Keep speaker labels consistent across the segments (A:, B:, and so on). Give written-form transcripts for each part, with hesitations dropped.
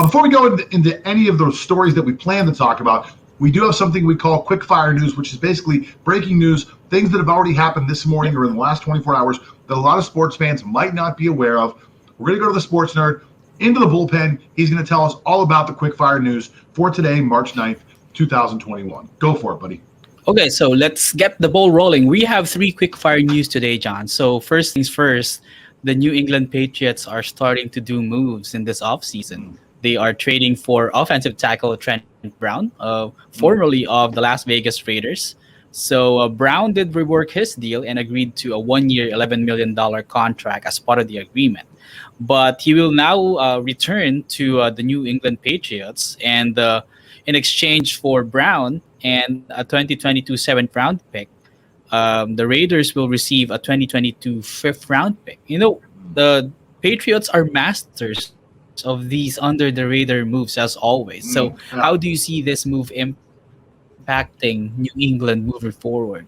A: before we go into any of those stories that we plan to talk about, we do have something we call quick fire news, which is basically breaking news, things that have already happened this morning or in the last 24 hours that a lot of sports fans might not be aware of. We're going to go to the sports nerd, into the bullpen. He's going to tell us all about the quick fire news for today, March 9th, 2021. Go for it, buddy.
B: Okay, so let's get the ball rolling. We have 3 quick fire news today, John. So first things first, the New England Patriots are starting to do moves in this offseason. They are trading for offensive tackle Trent Brown, formerly of the Las Vegas Raiders. So Brown did rework his deal and agreed to a 1-year, $11 million contract as part of the agreement. But he will now return to the New England Patriots, and in exchange for Brown and a 2022 7th-round pick, the Raiders will receive a 2022 5th-round pick. You know, the Patriots are masters of these under-the-radar moves, as always. So how do you see this move impacting New England moving forward?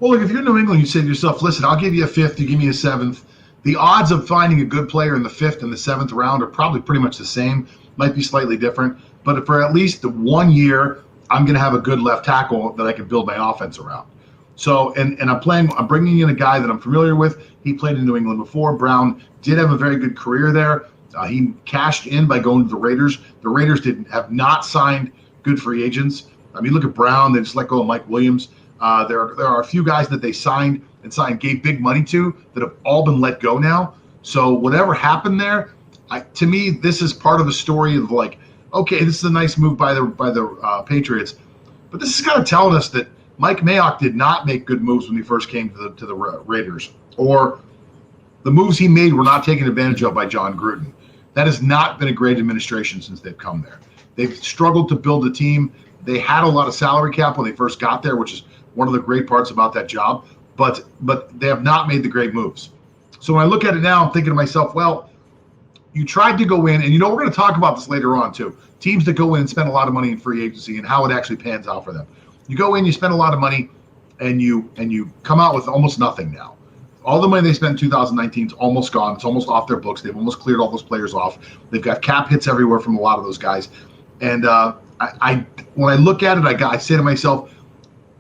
A: Well, look, if you're New England, you say to yourself, listen, I'll give you a 5th, you give me a 7th. The odds of finding a good player in the 5th and the 7th round are probably pretty much the same, might be slightly different. But for at least the 1 year, I'm going to have a good left tackle that I can build my offense around. So, and I'm bringing in a guy that I'm familiar with. He played in New England before. Brown did have a very good career there. He cashed in by going to the Raiders. The Raiders have not signed good free agents. I mean, look at Brown. They just let go of Mike Williams. There are a few guys that they signed, gave big money to, that have all been let go now. So whatever happened there, to me, this is part of the story of like, okay, this is a nice move by the Patriots, but this is kind of telling us that Mike Mayock did not make good moves when he first came to the Raiders, or the moves he made were not taken advantage of by John Gruden. That has not been a great administration since they've come there. They've struggled to build a team. They had a lot of salary cap when they first got there, which is one of the great parts about that job, but they have not made the great moves. So when I look at it now, I'm thinking to myself, well, you tried to go in, and we're going to talk about this later on too. Teams that go in and spend a lot of money in free agency and how it actually pans out for them. You go in, you spend a lot of money, and you come out with almost nothing now. All the money they spent in 2019 is almost gone. It's almost off their books. They've almost cleared all those players off. They've got cap hits everywhere from a lot of those guys. And when I look at it, I say to myself,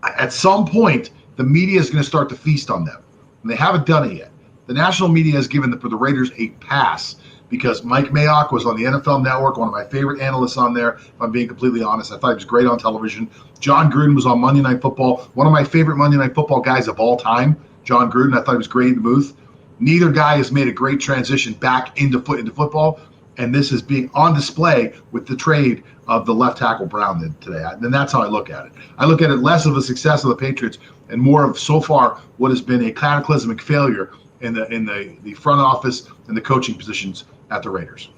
A: at some point, the media is going to start to feast on them. And they haven't done it yet. The national media has given the Raiders a pass because Mike Mayock was on the NFL Network, one of my favorite analysts on there, if I'm being completely honest. I thought he was great on television. John Gruden was on Monday Night Football, one of my favorite Monday Night Football guys of all time. John Gruden, I thought he was great in the booth. Neither guy has made a great transition back into football, and this is being on display with the trade of the left tackle Brown today. And that's how I look at it. I look at it less of a success of the Patriots and more of, so far, what has been a cataclysmic failure in the front office and the coaching positions at the Raiders.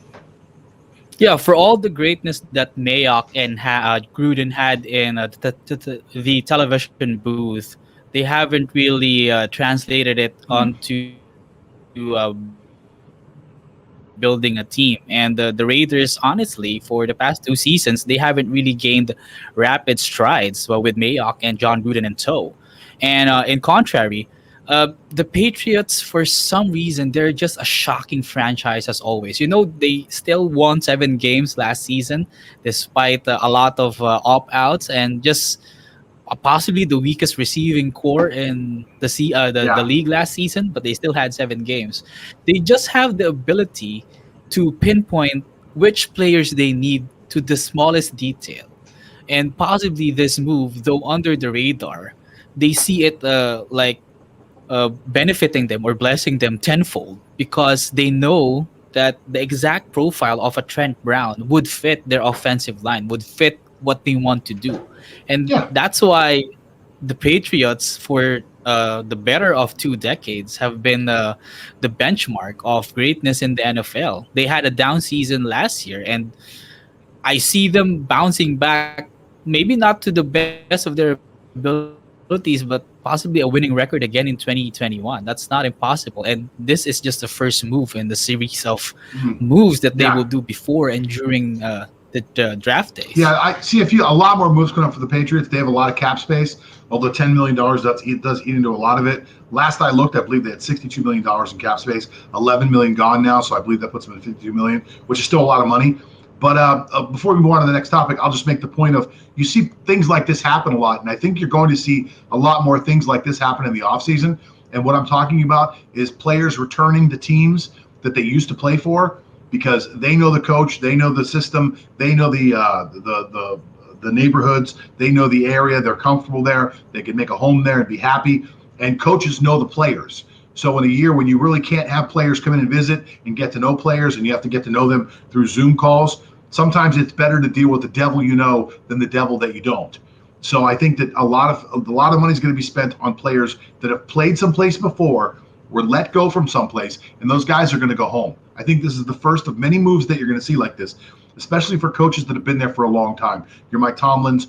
B: Yeah, for all the greatness that Mayock and Gruden had in the television booth, they haven't really translated it onto building a team. And the Raiders, honestly, for the past 2 seasons, they haven't really gained rapid strides with Mayock and John Gruden in tow. And in contrary, the Patriots, for some reason, they're just a shocking franchise as always. They still won 7 games last season, despite a lot of opt-outs and just possibly the weakest receiving core in the league last season, but they still had 7 games. They just have the ability to pinpoint which players they need to the smallest detail. And possibly this move, though under the radar, they see it benefiting them or blessing them tenfold because they know that the exact profile of a Trent Brown would fit their offensive line, would fit what they want to do. And that's why the Patriots, for the better of 2 decades, have been the benchmark of greatness in the NFL. They had a down season last year, and I see them bouncing back, maybe not to the best of their abilities, but possibly a winning record again in 2021. That's not impossible. And this is just the first move in the series of moves that they will do before and during the draft days.
A: Yeah, I see a lot more moves coming up for the Patriots. They have a lot of cap space, although $10 million does eat into a lot of it. Last I looked, I believe they had $62 million in cap space, $11 million gone now, so I believe that puts them at $52 million, which is still a lot of money. But before we move on to the next topic, I'll just make the point of you see things like this happen a lot, and I think you're going to see a lot more things like this happen in the offseason. And what I'm talking about is players returning to teams that they used to play for because they know the coach, they know the system, they know the neighborhoods, they know the area, they're comfortable there, they can make a home there and be happy. And coaches know the players. So in a year when you really can't have players come in and visit and get to know players, and you have to get to know them through Zoom calls, sometimes it's better to deal with the devil you know than the devil that you don't. So I think that a lot of money is going to be spent on players that have played someplace before, were let go from someplace, and those guys are going to go home. I think this is the first of many moves that you're going to see like this, especially for coaches that have been there for a long time. Your Mike Tomlins,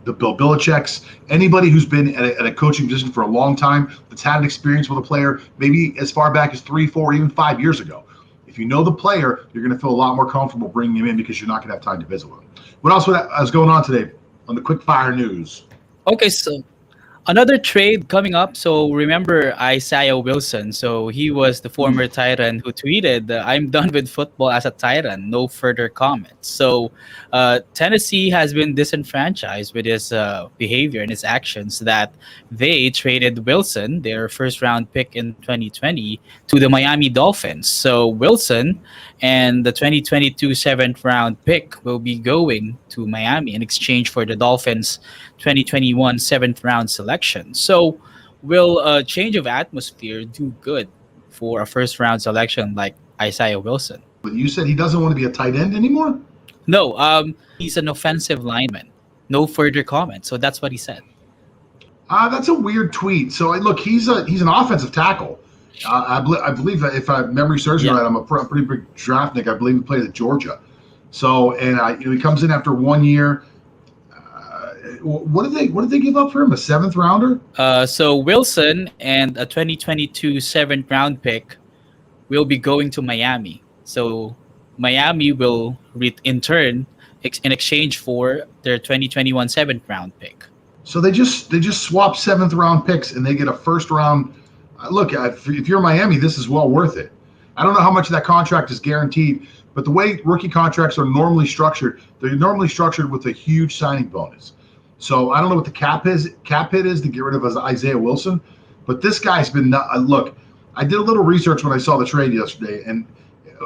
A: the Bill Belichick's, anybody who's been at a coaching position for a long time that's had an experience with a player, maybe as far back as 3, 4, even 5 years ago. If you know the player, you're going to feel a lot more comfortable bringing him in because you're not going to have time to visit with him. What else was going on today on the quick fire news?
B: Okay, so another trade coming up. So remember Isaiah Wilson. So he was the former Titan who tweeted, "I'm done with football as a Titan. No further comments." So Tennessee has been disenfranchised with his behavior and his actions that they traded Wilson, their first round pick in 2020, to the Miami Dolphins. So Wilson and the 2022 seventh round pick will be going to Miami in exchange for the Dolphins' 2021 seventh round selection. So, will a change of atmosphere do good for a first round selection like Isaiah Wilson?
A: But you said he doesn't want to be a tight end anymore?
B: No, he's an offensive lineman. No further comment. So that's what he said.
A: That's a weird tweet. So look, he's an offensive tackle. I believe if I memory serves me right, I'm a pretty big draftnik. I believe he played at Georgia. So and he comes in after 1 year. What did they give up for him? A seventh rounder?
B: So Wilson and a 2022 seventh round pick will be going to Miami. So Miami will in turn in exchange for their 2021 seventh round pick.
A: So they just swap seventh round picks and they get a first round. Look, if you're Miami, this is well worth it. I don't know how much of that contract is guaranteed, but the way rookie contracts are normally structured, they're normally structured with a huge signing bonus. So I don't know what the cap hit is to get rid of Isaiah Wilson, but this guy's been look. I did a little research when I saw the trade yesterday, and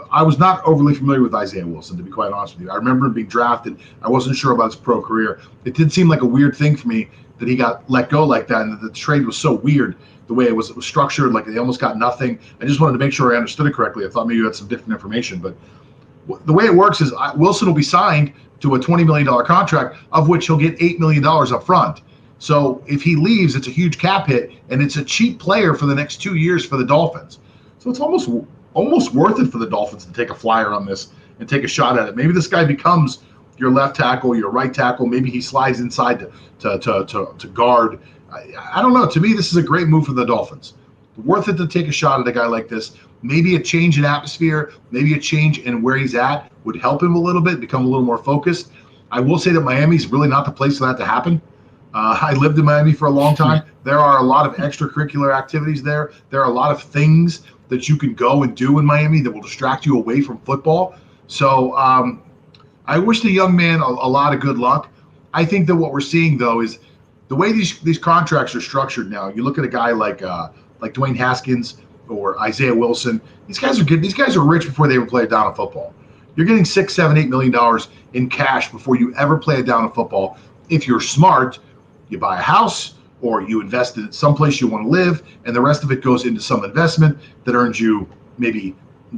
A: I was not overly familiar with Isaiah Wilson, to be quite honest with you. I remember him being drafted. I wasn't sure about his pro career. It did seem like a weird thing for me that he got let go like that, and the trade was so weird the way it was structured, like they almost got nothing. I just wanted to make sure I understood it correctly. I thought maybe you had some different information, but the way it works is Wilson will be signed to a $20 million contract, of which he'll get $8 million up front. So if he leaves, it's a huge cap hit, and it's a cheap player for the next 2 years for the Dolphins. So it's almost worth it for the Dolphins to take a flyer on this and take a shot at it. Maybe this guy becomes your left tackle, your right tackle. Maybe he slides inside to guard. I don't know. To me, this is a great move for the Dolphins. Worth it to take a shot at a guy like this. Maybe a change in atmosphere, maybe a change in where he's at would help him a little bit, become a little more focused. I will say that Miami's really not the place for that to happen. I lived in Miami for a long time. There are a lot of extracurricular activities there. There are a lot of things that you can go and do in Miami that will distract you away from football. So I wish the young man a lot of good luck. I think that what we're seeing, though, is the way these contracts are structured now. You look at a guy like Dwayne Haskins or Isaiah Wilson. These guys are good. These guys are rich before they ever play a down of football. You're getting $6, $7, $8 million in cash before you ever play a down of football. If you're smart, you buy a house or you invest in someplace you want to live, and the rest of it goes into some investment that earns you maybe,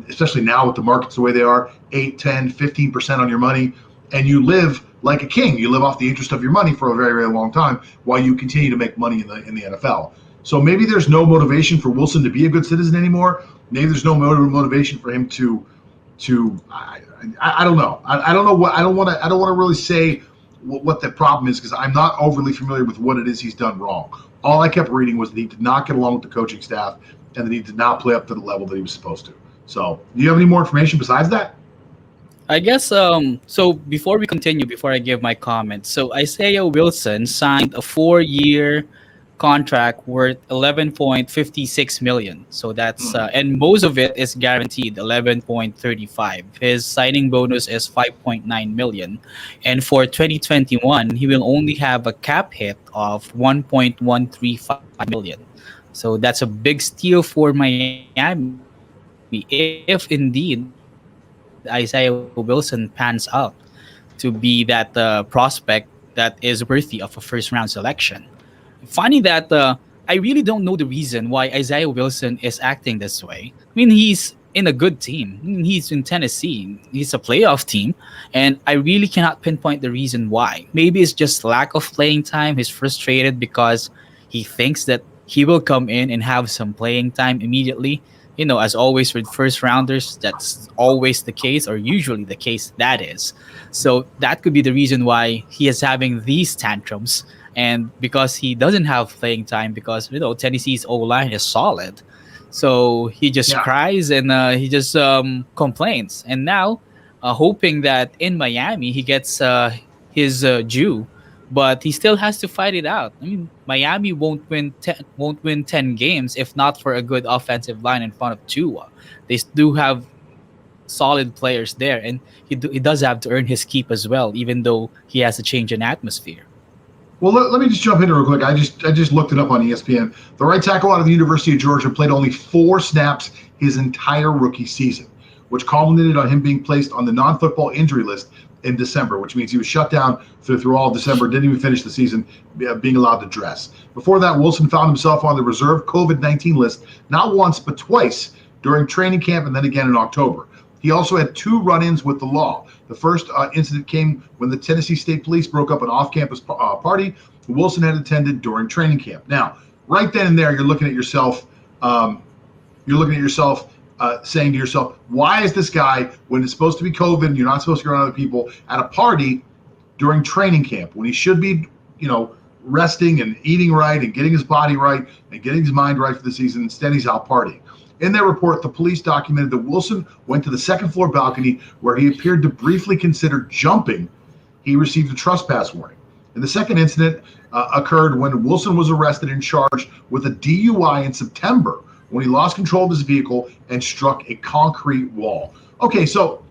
A: especially now with the markets the way they are, 8, 10, 15% on your money, and you live like a king. You live off the interest of your money for a very, very long time while you continue to make money in the NFL. So maybe there's no motivation for Wilson to be a good citizen anymore. Maybe there's no motivation for him to I don't know. I don't know what I don't want to really say what the problem is because I'm not overly familiar with what it is he's done wrong. All I kept reading was that he did not get along with the coaching staff and that he did not play up to the level that he was supposed to. So, do you have any more information besides that?
B: I guess so before we continue, before I give my comments, so Isaiah Wilson signed a 4-year contract worth 11.56 million. So that's
A: Hmm.
B: and most of it is guaranteed 11.35. His signing bonus is 5.9 million. And for 2021, he will only have a cap hit of 1.135 million. So that's a big steal for Miami if indeed Isaiah Wilson pans out to be that prospect that is worthy of a first round selection. Funny that I really don't know the reason why Isaiah Wilson is acting this way. I mean, he's in a good team. I mean, he's in Tennessee. He's a playoff team. And I really cannot pinpoint the reason why. Maybe it's just lack of playing time. He's frustrated because he thinks that he will come in and have some playing time immediately. As always with first rounders, that's always the case, or usually the case that is. So that could be the reason why he is having these tantrums. And because he doesn't have playing time, because Tennessee's O line is solid, so he just
A: Yeah.
B: cries and he just complains. And now, hoping that in Miami he gets his due, but he still has to fight it out. I mean, Miami won't win 10 games if not for a good offensive line in front of Tua. They do have solid players there, and he does have to earn his keep as well, even though he has to change an atmosphere.
A: Well, let me just jump in real quick. I just looked it up on ESPN. The right tackle out of the University of Georgia played only 4 snaps his entire rookie season, which culminated on him being placed on the non-football injury list in December, which means he was shut down through all of December, didn't even finish the season being allowed to dress. Before that, Wilson found himself on the reserve COVID-19 list not once but twice during training camp and then again in October. He also had 2 run-ins with the law. The first incident came when the Tennessee State Police broke up an off-campus party Wilson had attended during training camp. Now, right then and there, you're looking at yourself. Saying to yourself, "Why is this guy, when it's supposed to be COVID and you're not supposed to go around other people, at a party during training camp when he should be, resting and eating right and getting his body right and getting his mind right for the season? Instead, he's out partying." In their report, the police documented that Wilson went to the second-floor balcony where he appeared to briefly consider jumping. He received a trespass warning. And the second incident occurred when Wilson was arrested and charged with a DUI in September when he lost control of his vehicle and struck a concrete wall. Okay, so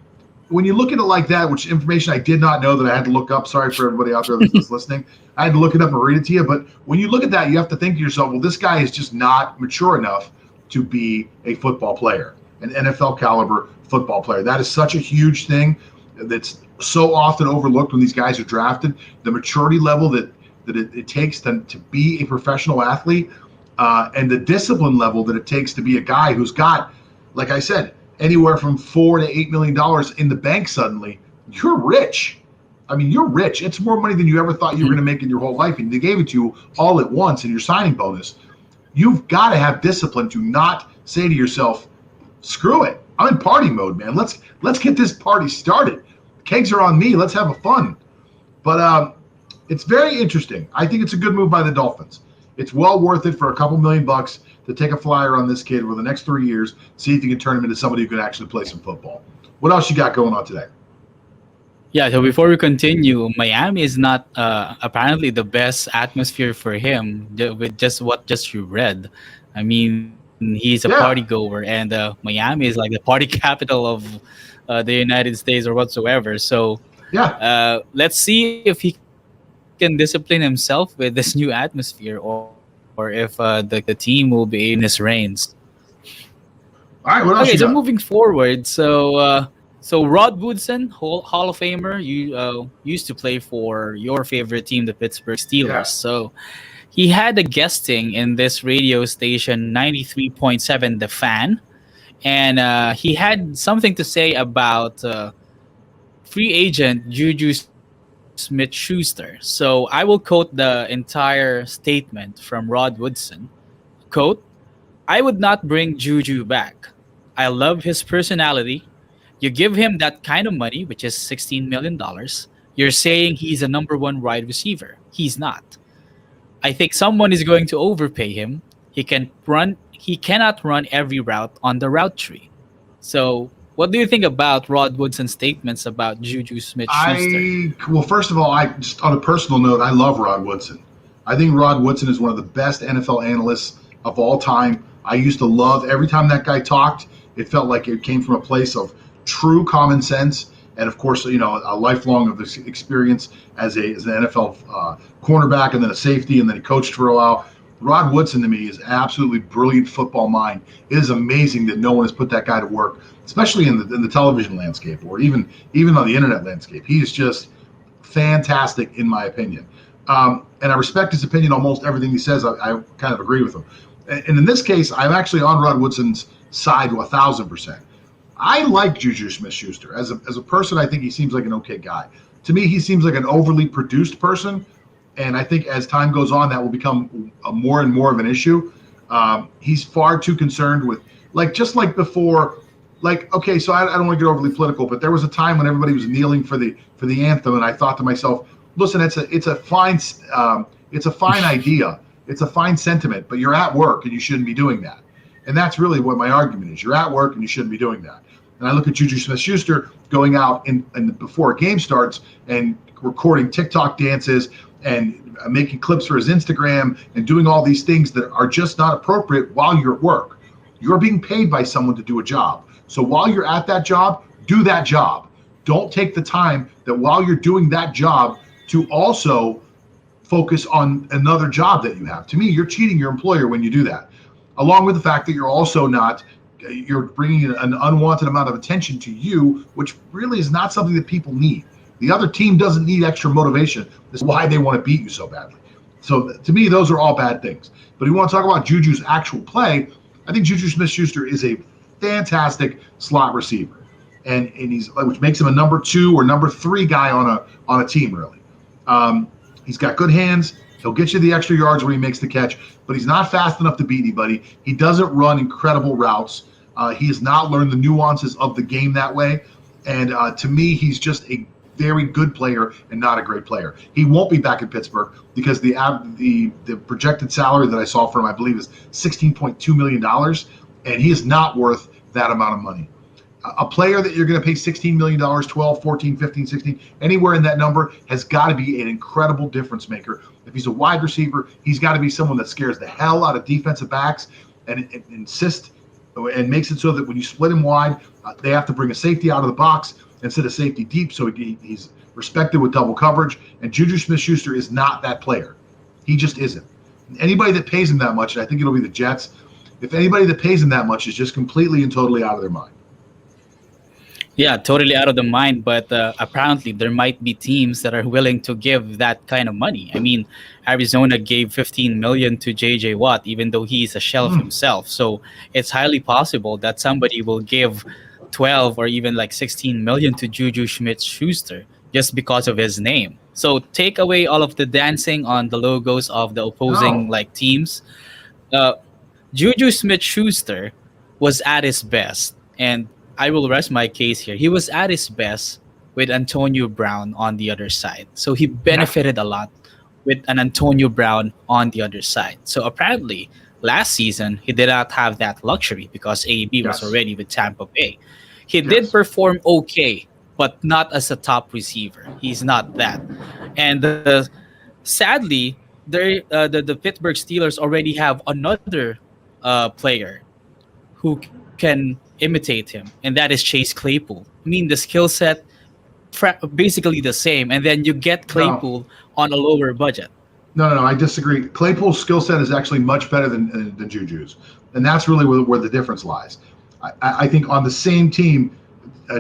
A: when you look at it like that, which information I did not know that I had to look up, sorry for everybody out there that's listening, I had to look it up and read it to you, but when you look at that, you have to think to yourself, well, this guy is just not mature enough to be a football player, an NFL caliber football player. That is such a huge thing that's so often overlooked when these guys are drafted. The maturity level that it takes to be a professional athlete, and the discipline level that it takes to be a guy who's got, like I said, anywhere from $4 to $8 million in the bank suddenly. You're rich. I mean, you're rich. It's more money than you ever thought you were going to make in your whole life, and they gave it to you all at once in your signing bonus. You've got to have discipline to not say to yourself, "Screw it, I'm in party mode, man. Let's get this party started. Kegs are on me. Let's have a fun." But it's very interesting. I think it's a good move by the Dolphins. It's well worth it for a couple $1,000,000 to take a flyer on this kid for the next 3 years, see if you can turn him into somebody who can actually play some football. What else you got going on today?
B: Yeah, so before we continue, Miami is not apparently the best atmosphere for him with just you read. I mean, he's a party
A: Yeah,
B: goer, and Miami is like the party capital of the United States or whatsoever. So
A: yeah.
B: let's see if he can discipline himself with this new atmosphere, or if the team will be in his reigns.
A: All right,
B: Okay,
A: what
B: so
A: else you
B: moving
A: got?
B: forward, so Rod Woodson, Hall of Famer, you used to play for your favorite team, the Pittsburgh Steelers.
A: Yeah.
B: So he had a guesting in this radio station, 93.7 The Fan, and he had something to say about free agent Juju Smith-Schuster. So I will quote the entire statement from Rod Woodson. Quote, "I would not bring Juju back. I love his personality. You give him that kind of money, which is $16 million, you're saying he's a number one wide receiver. He's not. I think someone is going to overpay him. He cannot run every route on the route tree." So what do you think about Rod Woodson's statements about Juju Smith Schuster?
A: Well, first of all, I just on a personal note, I love Rod Woodson. I think Rod Woodson is one of the best NFL analysts of all time. I used to love every time that guy talked. It felt like it came from a place of true common sense, and of course, a lifelong of this experience as an NFL cornerback, and then a safety, and then he coached for a while. Rod Woodson to me is an absolutely brilliant football mind. It is amazing that no one has put that guy to work, especially in the television landscape or even on the internet landscape. He is just fantastic in my opinion. And I respect his opinion almost everything he says. I kind of agree with him. And in this case, I'm actually on Rod Woodson's side 1,000%. I like JuJu Smith-Schuster. As a person, I think he seems like an okay guy. To me, he seems like an overly produced person. And I think as time goes on, that will become more and more of an issue. He's far too concerned with, just like before, okay, so I don't want to get overly political, but there was a time when everybody was kneeling for the anthem, and I thought to myself, listen, it's a fine idea, it's a fine sentiment, but you're at work and you shouldn't be doing that. And that's really what my argument is. You're at work and you shouldn't be doing that. And I look at JuJu Smith-Schuster going out and before a game starts and recording TikTok dances and making clips for his Instagram and doing all these things that are just not appropriate while you're at work. You're being paid by someone to do a job. So while you're at that job, do that job. Don't take the time that while you're doing that job to also focus on another job that you have. To me, you're cheating your employer when you do that. Along with the fact that you're bringing an unwanted amount of attention to you, which really is not something that people need. The other team doesn't need extra motivation. That's why they want to beat you so badly. So to me, those are all bad things. But if you want to talk about Juju's actual play, I think JuJu Smith-Schuster is a fantastic slot receiver, and which makes him a number 2 or number 3 guy on a team really. He's got good hands. He'll get you the extra yards when he makes the catch, but he's not fast enough to beat anybody. He doesn't run incredible routes. He has not learned the nuances of the game that way, and to me, he's just a very good player and not a great player. He won't be back in Pittsburgh because the projected salary that I saw for him, I believe, is $16.2 million, and he is not worth that amount of money. A player that you're going to pay $16 million, 12, 14, 15, 16, anywhere in that number has got to be an incredible difference maker. If he's a wide receiver, he's got to be someone that scares the hell out of defensive backs and insists and makes it so that when you split him wide, they have to bring a safety out of the box instead of safety deep, so he's respected with double coverage. And JuJu Smith-Schuster is not that player. He just isn't. Anybody that pays him that much, and I think it'll be the Jets, if anybody that pays him that much is just completely and totally out of their mind.
B: Yeah, totally out of the mind. But apparently, there might be teams that are willing to give that kind of money. I mean, Arizona gave $15 million to J.J. Watt, even though he's a shell of himself. So it's highly possible that somebody will give 12 or even like 16 million to JuJu Smith-Schuster just because of his name. So take away all of the dancing on the logos of the opposing teams. JuJu Smith-Schuster was at his best, and I will rest my case here. He was at his best with Antonio Brown on the other side. So he benefited a lot with an Antonio Brown on the other side. So apparently, last season, he did not have that luxury because AB was already with Tampa Bay. He did perform okay, but not as a top receiver. He's not that. And sadly, the Pittsburgh Steelers already have another player who can imitate him, and that is Chase Claypool. I mean, the skill set basically the same, and then you get Claypool on a lower budget.
A: No, I disagree. Claypool's skill set is actually much better than Juju's, and that's really where the difference lies. I think on the same team,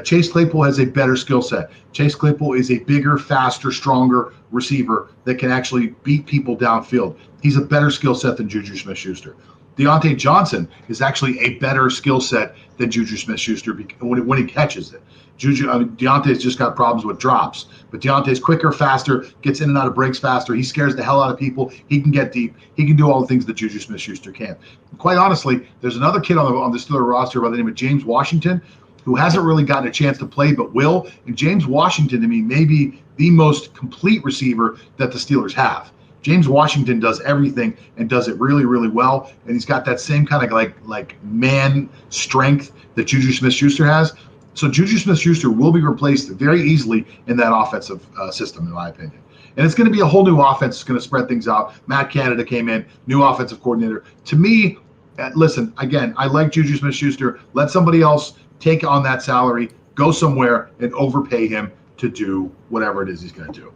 A: Chase Claypool has a better skill set. Chase Claypool is a bigger, faster, stronger receiver that can actually beat people downfield. He's a better skill set than JuJu Smith-Schuster. Deontay Johnson is actually a better skill set than JuJu Smith-Schuster when he catches it. Deontay's just got problems with drops, but Deontay's quicker, faster, gets in and out of breaks faster. He scares the hell out of people. He can get deep. He can do all the things that JuJu Smith-Schuster can. Quite honestly, there's another kid on the Steelers roster by the name of James Washington who hasn't really gotten a chance to play but will. And James Washington, to me, may be the most complete receiver that the Steelers have. James Washington does everything and does it really, really well. And he's got that same kind of like man strength that JuJu Smith-Schuster has. So Juju Smith-Schuster will be replaced very easily in that offensive system, in my opinion. And it's going to be a whole new offense. It's going to spread things out. Matt Canada came in, new offensive coordinator. To me, listen, again, I like Juju Smith-Schuster. Let somebody else take on that salary, go somewhere and overpay him to do whatever it is he's going to do.